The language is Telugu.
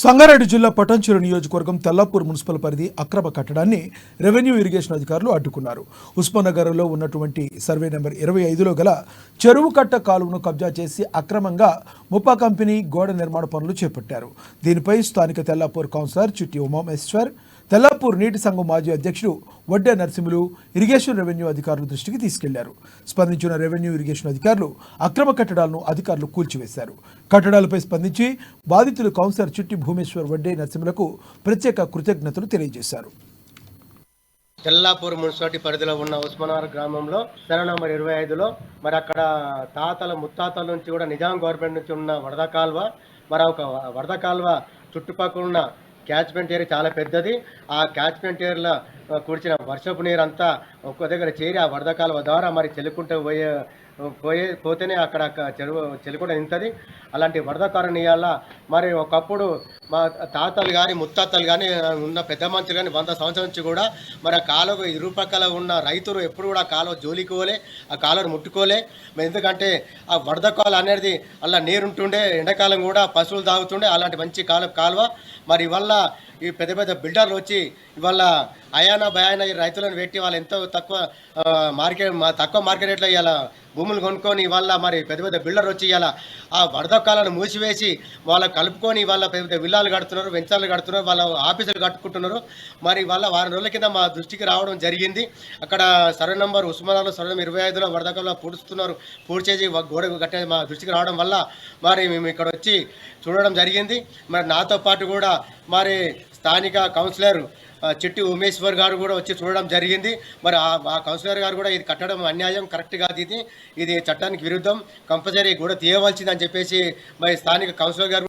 సంగారెడ్డి జిల్లా పటాన్చెరు నియోజకవర్గం తెల్లాపూర్ మున్సిపల్ పరిధి అక్రమ కట్టడాన్ని రెవెన్యూ ఇరిగేషన్ అధికారులు అడ్డుకున్నారు. ఉస్మానగర్లో ఉన్నటువంటి సర్వే నెంబర్ 25లో గల చెరువు కట్ట కాలువను కబ్జా చేసి అక్రమంగా ముప్పా కంపెనీ గోడ నిర్మాణ పనులు చేపట్టారు. దీనిపై స్థానిక తెల్లాపూర్ కౌన్సిలర్ చిట్టి ఉమామేశ్వర్, తెల్లాపూర్ నీటి సంఘం మాజీ అధ్యక్షుడు వడ్డే నరసింహులు ఇరిగేషన్ రెవెన్యూ అధికారుల దృష్టికి తీసుకెళ్లారు. స్పందించిన రెవెన్యూ ఇరిగేషన్ అధికారులు అక్రమ కట్టడాలను అధికారులు కూల్చివేశారు. కట్టడాలపై స్పందించి బాధితులు కౌన్సిలర్ చిట్టి భూమేశ్వర్, వడ్డే నరసింహులకు ప్రత్యేక కృతజ్ఞతలు తెలియజేశారు. తెల్లాపూర్ మున్సిపాలిటీ పరిధిలో ఉన్న ఉస్మానగర్ గ్రామంలో సర్వే నంబర్ 25లో మరి అక్కడ తాతల ముత్తాతల నుంచి కూడా నిజాం గవర్నమెంట్ నుంచి ఉన్న వరద కాల్వ, మరి ఒక వరద కాల్వ చుట్టుపక్కల ఉన్న క్యాచ్మెంట్ ఏరియా చాలా పెద్దది. ఆ క్యాచ్మెంట్ ఏరియాలో కుడిచిన వర్షపు నీరు అంతా ఒక్క దగ్గర చేరి ఆ వరద కాలువ ద్వారా మరి చెల్లుకుంటూ పోతేనే అక్కడ చెల్లుకుంటూ నింతది. అలాంటి వరద కారణీయాల మరి ఒకప్పుడు మా తాతలు కానీ ముత్తాతలు కానీ ఉన్న పెద్ద మనుషులు కానీ 100 సంవత్సరాల నుంచి కూడా మరి ఆ కాలువ ఇరుపక్కల ఉన్న రైతులు ఎప్పుడు కూడా కాలువ జోలికోలే, ఆ కాలువను ముట్టుకోలే. ఎందుకంటే ఆ వరద కాలువ అనేది అలా నీరుంటుండే, ఎండాకాలం కూడా పశువులు తాగుతుండే. అలాంటి మంచి కాలువ మరి వల్ల ఈ పెద్ద పెద్ద బిల్డర్లు వచ్చి ఇవాళ అయానా భయానా ఈ రైతులను పెట్టి వాళ్ళు ఎంతో తక్కువ మార్కెట్ రేట్లో ఇవాళ భూములు కొనుక్కొని ఇవాళ మరి పెద్ద పెద్ద బిల్డర్ వచ్చి ఇవాళ ఆ వరద కాలను మూసివేసి వాళ్ళ కలుపుకొని వాళ్ళ పెద్ద పెద్ద విల్లాలు కడుతున్నారు, వెంచాలు కడుతున్నారు, వాళ్ళ ఆఫీసులు కట్టుకుంటున్నారు. మరి వాళ్ళ వారం రోజుల కింద మా దృష్టికి రావడం జరిగింది. అక్కడ సర్వే నంబర్ ఉస్మానాబాద్లో సర్వే నంబర్ 25లో వరద కాలంలో పూడ్చి చేసి గోడ కట్టే మా దృష్టికి రావడం వల్ల మరి మేము ఇక్కడ వచ్చి చూడడం జరిగింది. మరి నాతో పాటు కూడా మరి స్థానిక కౌన్సిలర్ చిట్టి ఉమేశ్వర్ గారు కూడా వచ్చి చూడడం జరిగింది. మరి ఆ కౌన్సిలర్ గారు కూడా ఇది కట్టడం అన్యాయం, కరెక్ట్ కాదు, ఇది చట్టానికి విరుద్ధం, కంపల్సరీ కూడా తీయవలసిందని చెప్పేసి మరి స్థానిక కౌన్సిలర్ గారు